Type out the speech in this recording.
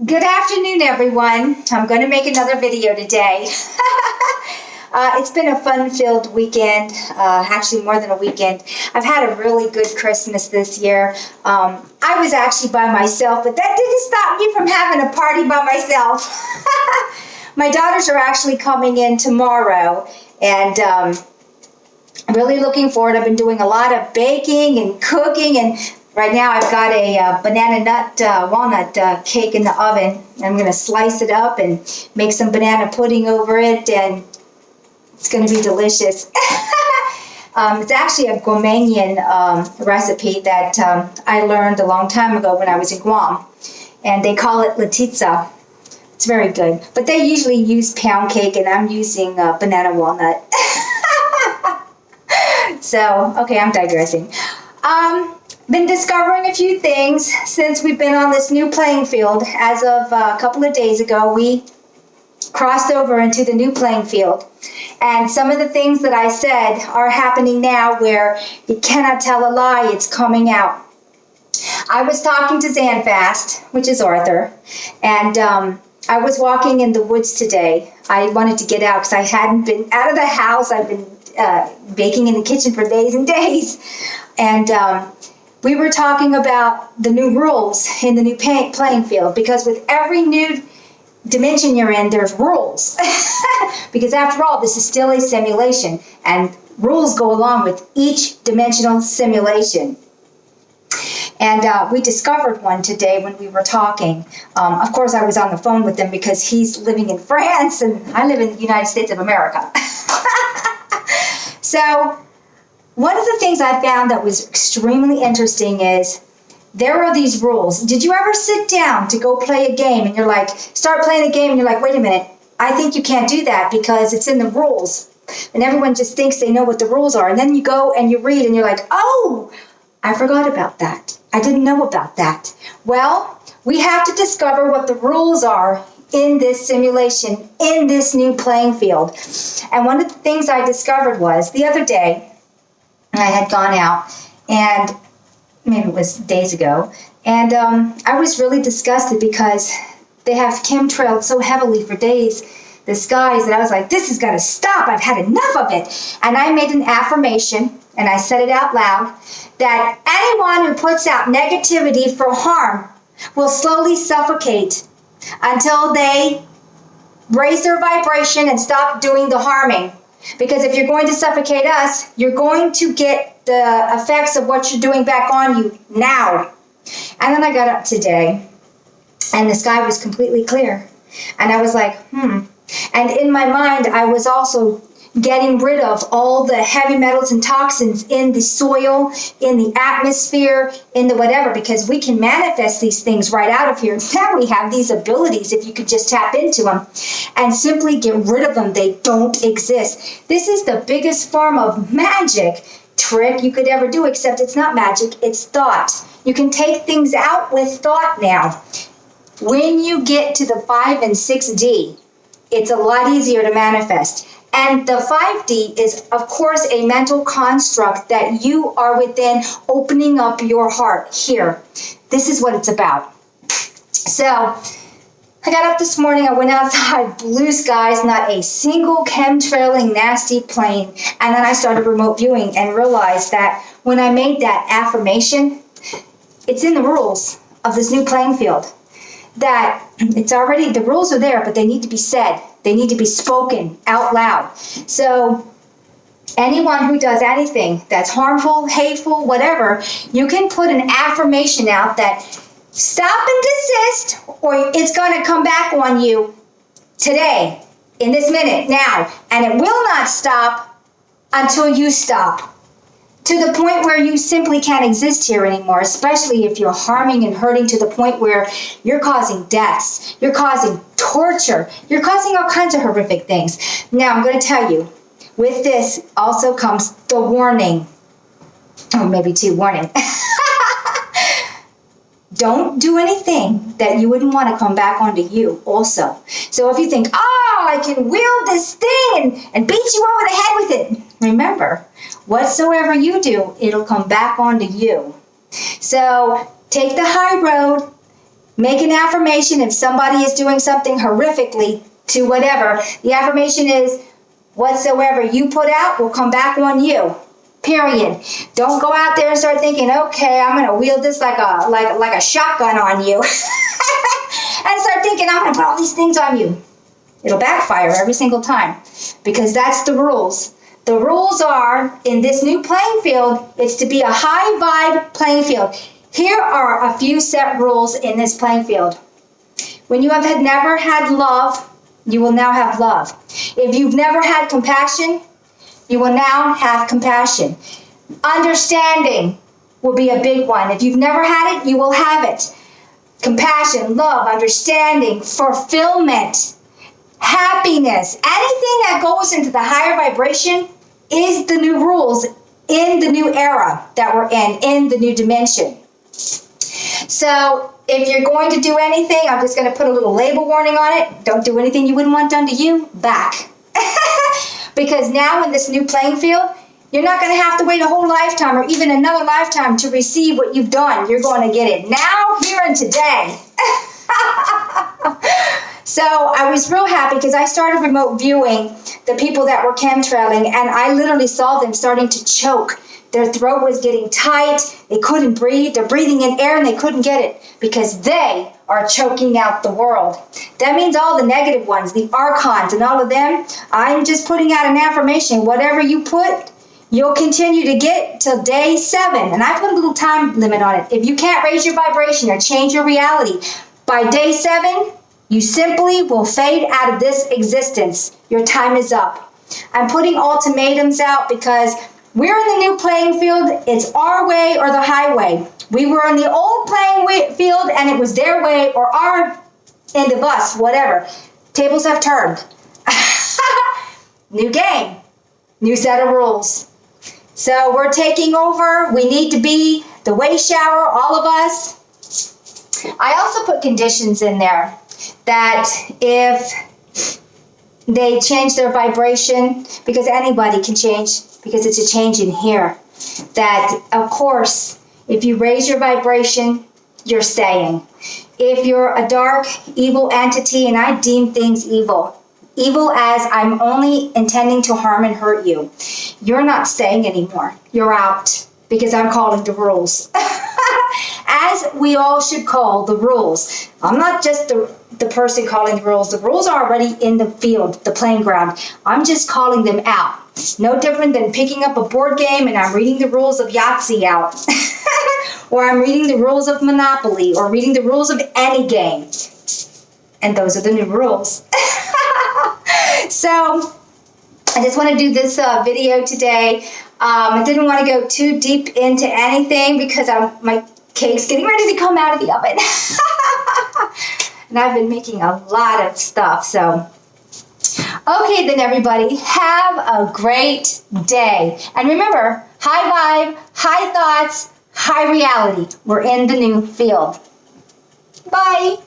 Good afternoon, everyone. I'm going to make another video today. It's been a fun-filled weekend, actually more than a weekend. I've had a really good Christmas this year. I was actually by myself, but that didn't stop me from having a party by myself. My daughters are actually coming in tomorrow, and I'm really looking forward. I've been doing a lot of baking and cooking, and right now I've got a banana nut walnut cake in the oven. I'm going to slice it up and make some banana pudding over it, and it's going to be delicious. It's actually a Guamanian recipe that I learned a long time ago when I was in Guam, and they call it latitza. It's very good, but they usually use pound cake, and I'm using banana walnut. So, okay, I'm digressing. Been discovering a few things since we've been on this new playing field. As of a couple of days ago, we crossed over into the new playing field. And some of the things that I said are happening now where you cannot tell a lie, it's coming out. I was talking to Zanfast, which is Arthur, and I was walking in the woods today. I wanted to get out because I hadn't been out of the house. I've been baking in the kitchen for days and days. And we were talking about the new rules in the new playing field, because with every new dimension you're in, there's rules. Because after all, this is still a simulation, and rules go along with each dimensional simulation. And we discovered one today when we were talking. Of course, I was on the phone with him because he's living in France and I live in the United States of America. So one of the things I found that was extremely interesting is there are these rules. Did you ever sit down to go play a game and you're like, start playing a game and you're like, wait a minute, I think you can't do that because it's in the rules. And everyone just thinks they know what the rules are. And then you go and you read and you're like, oh, I forgot about that. I didn't know about that. Well, we have to discover what the rules are in this simulation, in this new playing field. And one of the things I discovered was the other day, I had gone out, and maybe it was days ago, and I was really disgusted because they have chemtrailed so heavily for days the skies that I was like, this has got to stop. I've had enough of it. And I made an affirmation, and I said it out loud, that anyone who puts out negativity for harm will slowly suffocate until they raise their vibration and stop doing the harming. Because if you're going to suffocate us, you're going to get the effects of what you're doing back on you now. And then I got up today, and the sky was completely clear. And I was like, And in my mind, I was also getting rid of all the heavy metals and toxins in the soil, in the atmosphere, in the whatever, because we can manifest these things right out of here. Now we have these abilities if you could just tap into them and simply get rid of them. They don't exist. This is the biggest form of magic trick you could ever do, except it's not magic, it's thought. You can take things out with thought now. When you get to the 5 and 6D, it's a lot easier to manifest. And the 5D is, of course, a mental construct that you are within, opening up your heart here. This is what it's about. So I got up this morning, I went outside, blue skies, not a single chemtrailing nasty plane. And then I started remote viewing and realized that when I made that affirmation, it's in the rules of this new playing field. That it's already, the rules are there, but they need to be said. They need to be spoken out loud. So anyone who does anything that's harmful, hateful, whatever, you can put an affirmation out that stop and desist, or it's going to come back on you today, in this minute, now. And it will not stop until you stop. To the point where you simply can't exist here anymore, especially if you're harming and hurting to the point where you're causing deaths, you're causing torture, you're causing all kinds of horrific things. Now, I'm going to tell you, with this also comes the warning, or maybe two warning. Don't do anything that you wouldn't want to come back onto you also. So if you think, oh, I can wield this thing and beat you over the head with it, remember, whatsoever you do, it'll come back onto you. So take the high road, Make an affirmation if somebody is doing something horrifically to whatever. The affirmation is, whatsoever you put out will come back on you. Period. Don't go out there and start thinking, okay, I'm going to wield this like a shotgun on you. And start thinking, I'm going to put all these things on you. It'll backfire every single time, because that's the rules. The rules are, in this new playing field, it's to be a high vibe playing field. Here are a few set rules in this playing field. When you have never had love, you will now have love. If you've never had compassion, you will now have compassion. Understanding will be a big one. If you've never had it, you will have it. Compassion, love, understanding, fulfillment, happiness, anything that goes into the higher vibration is the new rules in the new era that we're in the new dimension. So if you're going to do anything, I'm just going to put a little label warning on it. Don't do anything you wouldn't want done to you back. Because now in this new playing field, you're not going to have to wait a whole lifetime or even another lifetime to receive what you've done. You're going to get it now, here, and today. So I was real happy because I started remote viewing the people that were chemtrailing, and I literally saw them starting to choke. Their throat was getting tight. They couldn't breathe. They're breathing in air and they couldn't get it because they are choking out the world. That means all the negative ones, the archons and all of them. I'm just putting out an affirmation. Whatever you put, you'll continue to get till day 7. And I put a little time limit on it. If you can't raise your vibration or change your reality, by day 7, you simply will fade out of this existence. Your time is up. I'm putting ultimatums out because we're in the new playing field. It's our way or the highway. We were in the old playing field and it was their way or our end of us, whatever. Tables have turned. New game, new set of rules. So we're taking over. We need to be the way shower, all of us. I also put conditions in there that if they change their vibration, because anybody can change, because it's a change in here, that of course, if you raise your vibration, you're staying. If you're a dark, evil entity, and I deem things evil as I'm only intending to harm and hurt you, you're not staying anymore. You're out, because I'm calling the rules. As we all should call the rules. I'm not just the person calling the rules. The rules are already in the field, the playing ground. I'm just calling them out. No different than picking up a board game and I'm reading the rules of Yahtzee out. Or I'm reading the rules of Monopoly, or reading the rules of any game. And those are the new rules. So, I just want to do this video today. I didn't want to go too deep into anything because my cake's getting ready to come out of the oven. And I've been making a lot of stuff, so. Okay then everybody, have a great day. And remember, high vibe, high thoughts, high reality. We're in the new field. Bye.